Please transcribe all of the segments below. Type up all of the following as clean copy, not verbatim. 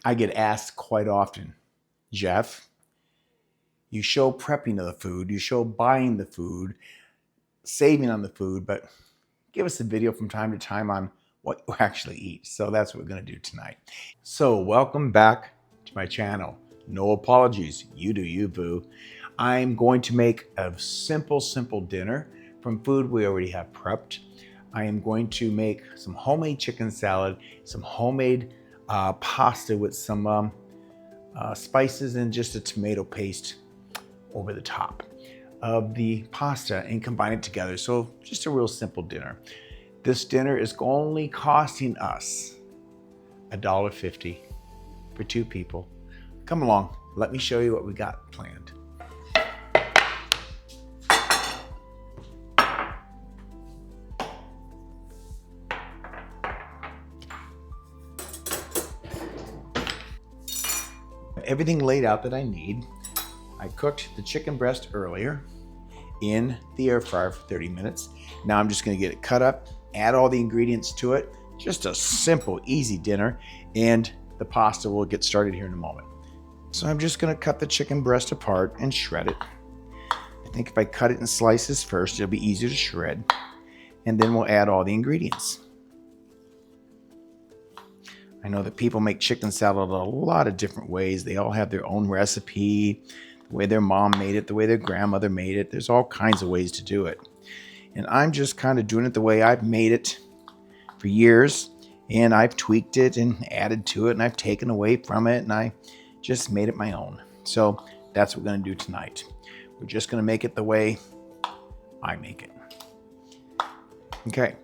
I get asked quite often, Jeff, you show prepping of the food, you show buying the food, saving on the food, but give us a video from time to time on what you actually eat. So that's what we're going to do tonight. So welcome back to my channel. No apologies. You do you, boo. I'm going to make a simple dinner from food we already have prepped. I am going to make some homemade chicken salad, some homemade pasta with some spices and just a tomato paste over the top of the pasta and combine it together. So just a real simple dinner. This dinner is only costing us $1.50 for 2 people. Come along, let me show you what we got planned. Everything laid out that I need. I cooked the chicken breast earlier in the air fryer for 30 minutes. Now I'm just gonna get it cut up, add all the ingredients to it. Just a simple, easy dinner, and the pasta will get started here in a moment. So I'm just gonna cut the chicken breast apart and shred it. I think if I cut it in slices first, it'll be easier to shred. And then we'll add all the ingredients. I know that people make chicken salad a lot of different ways. They all have their own recipe, the way their mom made it, the way their grandmother made it. There's all kinds of ways to do it. And I'm just kind of doing it the way I've made it for years. And I've tweaked it and added to it, and I've taken away from it, and I just made it my own. So that's what we're going to do tonight. We're just going to make it the way I make it. Okay.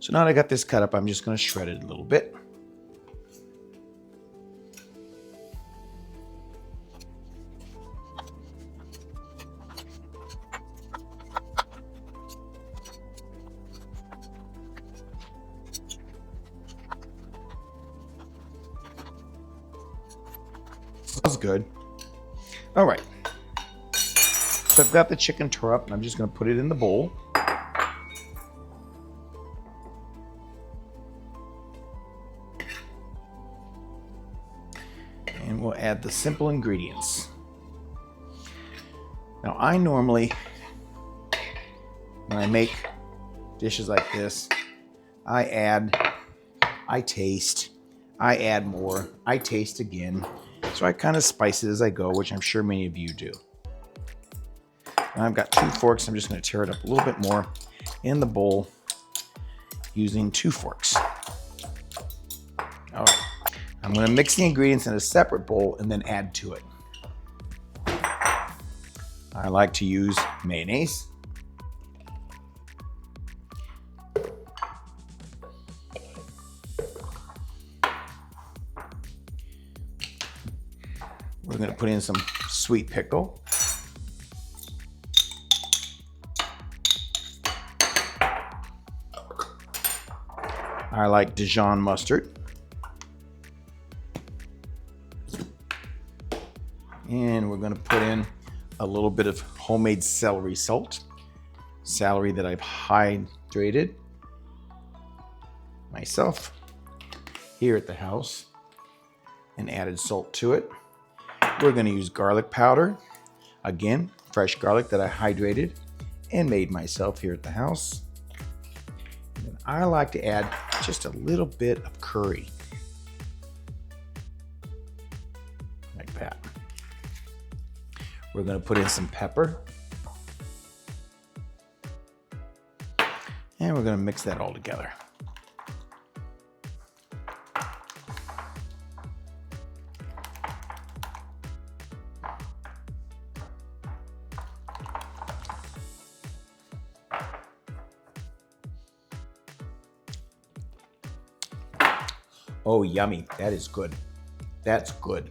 So now that I got this cut up, I'm just going to shred it a little bit. Smells good. All right. So I've got the chicken tore up, and I'm just going to put it in the bowl. And we'll add the simple ingredients. Now, I normally, when I make dishes like this, I taste, I add more, I taste again. So I kind of spice it as I go, which I'm sure many of you do. Now I've got 2 forks. I'm just going to tear it up a little bit more in the bowl using 2 forks. All right. I'm going to mix the ingredients in a separate bowl and then add to it. I like to use mayonnaise. We're going to put in some sweet pickle. I like Dijon mustard. And we're going to put in a little bit of homemade celery salt. Celery that I've hydrated myself here at the house and added salt to it. We're going to use garlic powder. Again, fresh garlic that I hydrated and made myself here at the house. And then I like to add just a little bit of curry. Like that. We're going to put in some pepper. And we're going to mix that all together. Oh, yummy. That is good. That's good.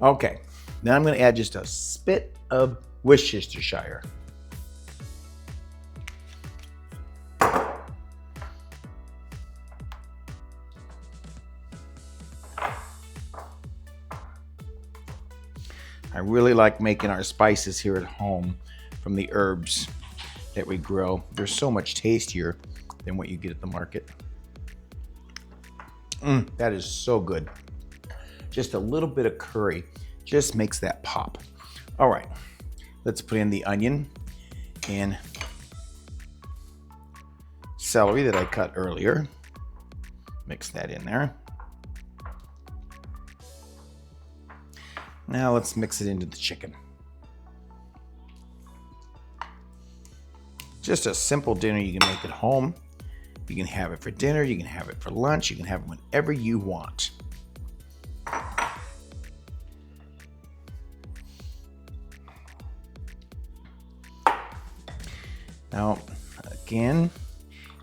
Okay. Now I'm going to add just a spit of Worcestershire. I really like making our spices here at home from the herbs that we grow. They're so much tastier than what you get at the market. That is so good. just a little bit of curry just makes that pop. All right, let's put in the onion and celery that I cut earlier. Mix that in there. Now let's mix it into the chicken. Just a simple dinner you can make at home. You can have it for dinner, you can have it for lunch, you can have it whenever you want. Now, again,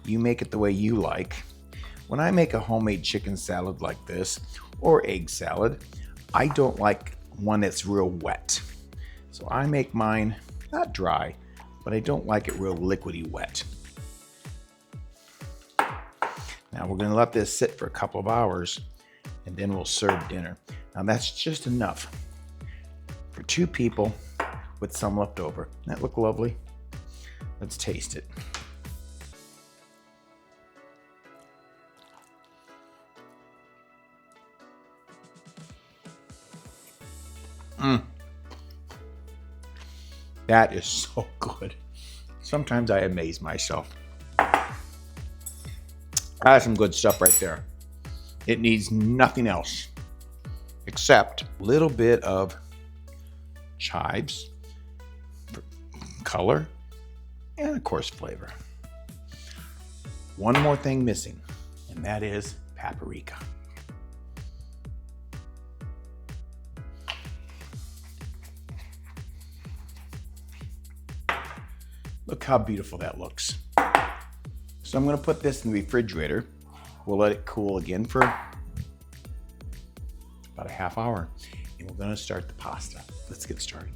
you make it the way you like. When I make a homemade chicken salad like this, or egg salad, I don't like one that's real wet. So I make mine not dry, but I don't like it real liquidy wet. Now we're gonna let this sit for a couple of hours and then we'll serve dinner. Now that's just enough for 2 people with some left over. Doesn't that look lovely? Let's taste it. That is so good. Sometimes I amaze myself. That's some good stuff right there. It needs nothing else except a little bit of chives for color and of course flavor. One more thing missing, and that is paprika. Look how beautiful that looks. So I'm going to put this in the refrigerator. We'll let it cool again for about a half hour. And we're going to start the pasta. Let's get started.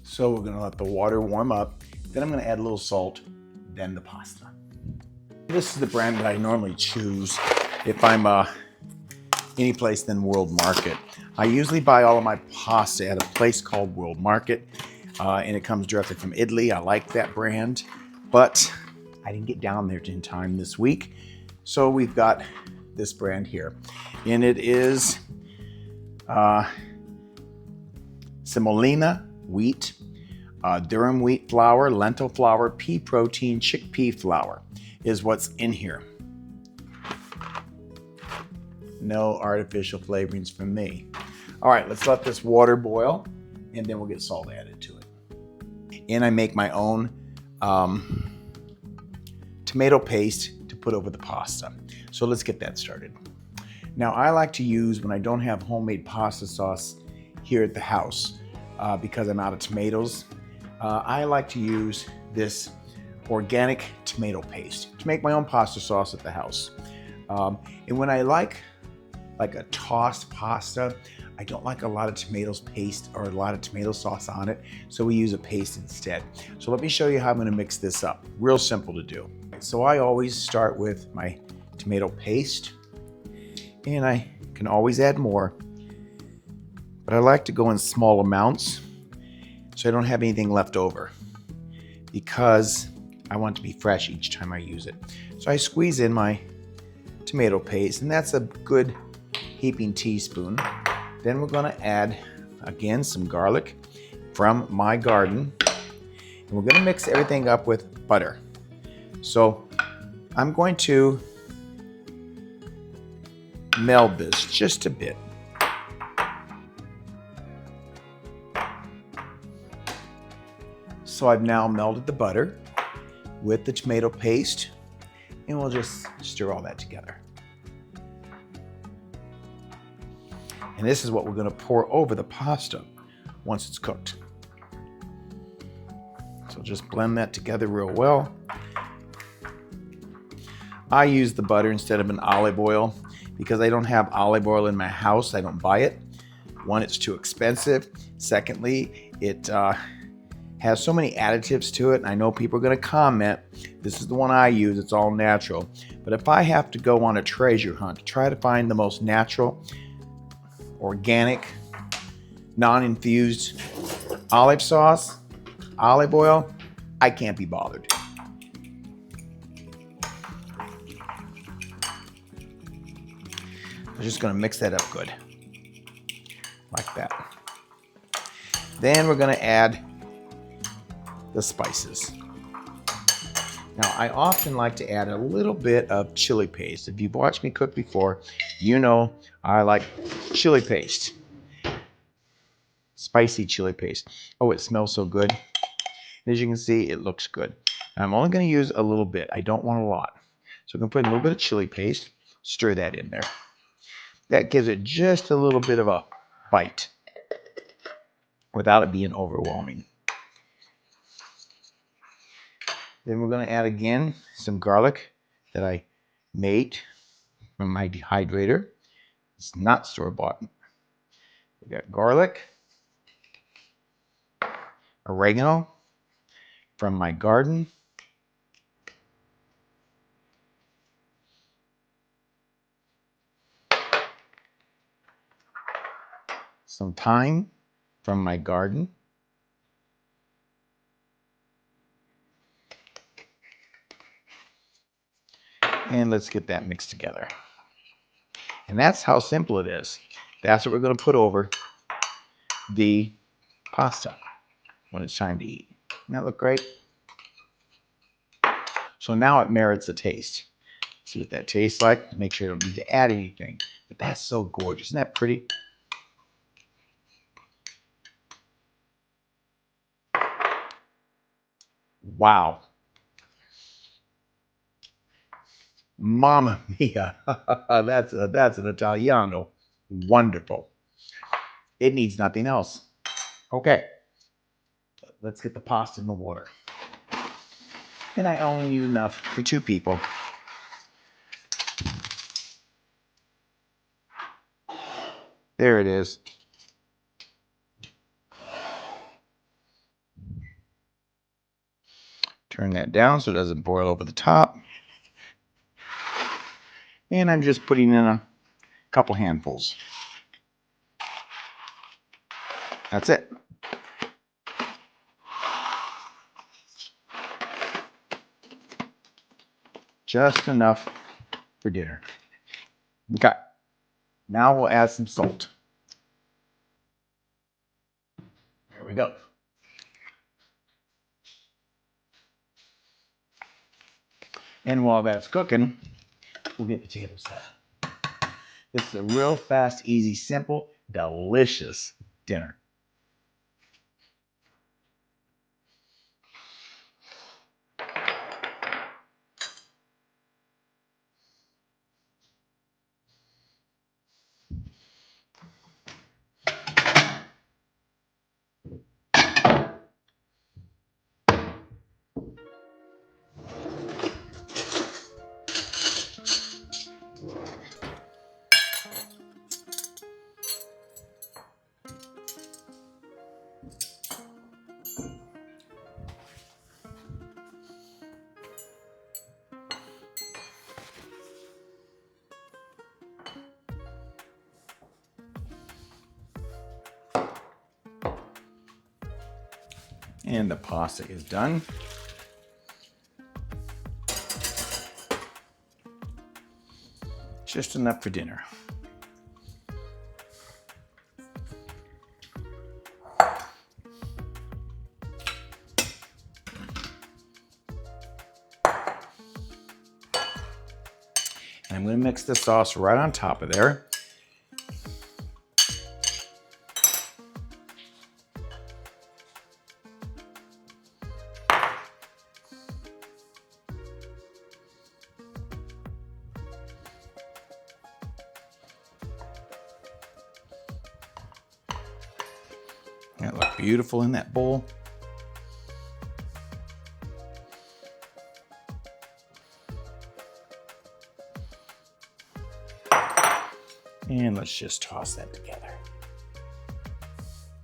So we're gonna let the water warm up. Then I'm gonna add a little salt, then the pasta. This is the brand that I normally choose if I'm any place than World Market. I usually buy all of my pasta at a place called World Market, and it comes directly from Italy. I like that brand, but I didn't get down there in time this week. So we've got this brand here, and it is semolina wheat, durum wheat flour, lentil flour, pea protein, chickpea flour is what's in here. No artificial flavorings from me. All right, let's let this water boil and then we'll get salt added to it. And I make my own tomato paste to put over the pasta. So let's get that started. Now I like to use, when I don't have homemade pasta sauce here at the house, because I'm out of tomatoes, I like to use this organic tomato paste to make my own pasta sauce at the house. And when I like a tossed pasta, I don't like a lot of tomatoes paste or a lot of tomato sauce on it, so we use a paste instead. So let me show you how I'm gonna mix this up. Real simple to do. So I always start with my tomato paste, and I can always add more, but I like to go in small amounts so I don't have anything left over, because I want it to be fresh each time I use it. So I squeeze in my tomato paste, and that's a good heaping teaspoon. Then we're gonna add, again, some garlic from my garden, and we're gonna mix everything up with butter. So I'm going to meld this just a bit. So I've now melded the butter with the tomato paste, and we'll just stir all that together. And this is what we're going to pour over the pasta once it's cooked. So just blend that together real well. I use the butter instead of an olive oil because I don't have olive oil in my house. I don't buy it. One, it's too expensive. Secondly, it Has so many additives to it, and I know people are going to comment. This is the one I use. It's all natural. But if I have to go on a treasure hunt to try to find the most natural, organic, non-infused olive sauce, olive oil, I can't be bothered. I'm just going to mix that up good, like that. Then we're going to add the spices. Now, I often like to add a little bit of chili paste. If you've watched me cook before, you know I like chili paste. Spicy chili paste. Oh, it smells so good. As you can see, it looks good. I'm only going to use a little bit. I don't want a lot. So I'm going to put a little bit of chili paste, stir that in there. That gives it just a little bit of a bite without it being overwhelming. Then we're going to add again some garlic that I made from my dehydrator. It's not store-bought. We got garlic, oregano from my garden, some thyme from my garden, and let's get that mixed together. And that's how simple it is. That's what we're going to put over the pasta when it's time to eat. Doesn't that look great? So now it merits a taste. See what that tastes like. Make sure you don't need to add anything. But that's so gorgeous. Isn't that pretty? Wow. Mamma mia. That's an Italiano. Wonderful. It needs nothing else. Okay. Let's get the pasta in the water. And I only need enough for 2 people. There it is. Turn that down so it doesn't boil over the top. And I'm just putting in a couple handfuls. That's it. Just enough for dinner. Okay. Now we'll add some salt. There we go. And while that's cooking, we'll get potatoes set. This is a real fast, easy, simple, delicious dinner. And the pasta is done. Just enough for dinner. And I'm going to mix the sauce right on top of there. That looked beautiful in that bowl. And let's just toss that together.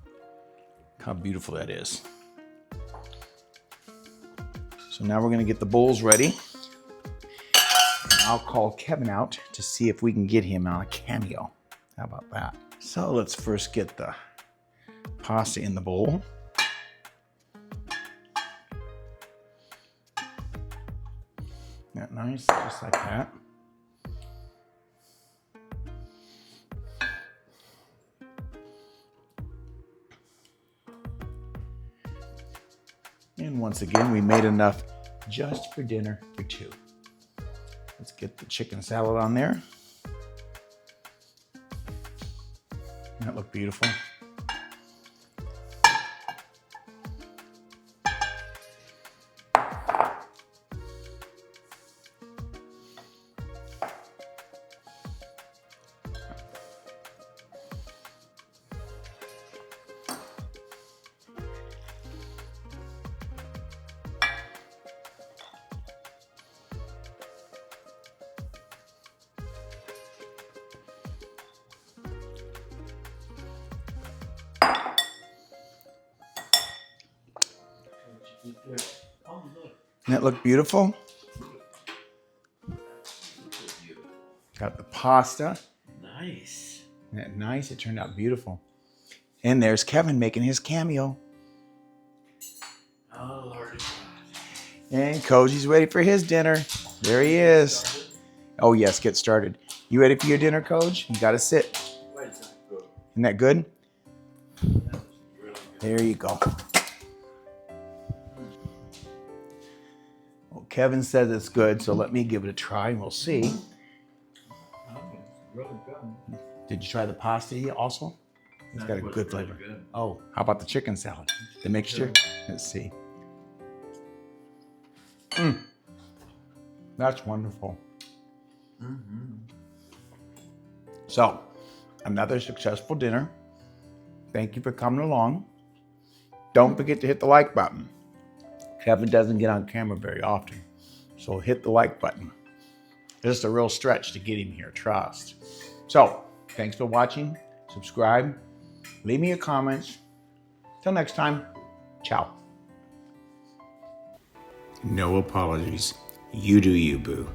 Look how beautiful that is. So now we're gonna get the bowls ready. I'll call Kevin out to see if we can get him on a cameo. How about that? So let's first get the pasta in the bowl. That nice, just like that. And once again, we made enough just for dinner for two. Let's get the chicken salad on there. That looked beautiful. Doesn't that look beautiful? Got the pasta. Nice. Isn't that nice? It turned out beautiful. And there's Kevin making his cameo. Oh, Lord. And Koji's ready for his dinner. There he is. Oh, yes, get started. You ready for your dinner, Koj? You got to sit. Isn't that good? There you go. Well, Kevin says it's good, so let me give it a try and we'll see. Really good. Did you try the pasta also? It's got a good flavor. Good. Oh, how about the chicken salad? The mixture? Let's see. That's wonderful. So, another successful dinner. Thank you for coming along. Don't forget to hit the like button. Kevin doesn't get on camera very often, so hit the like button. It's a real stretch to get him here, trust. So, thanks for watching. Subscribe. Leave me your comments. Till next time, ciao. No apologies. You do you, boo.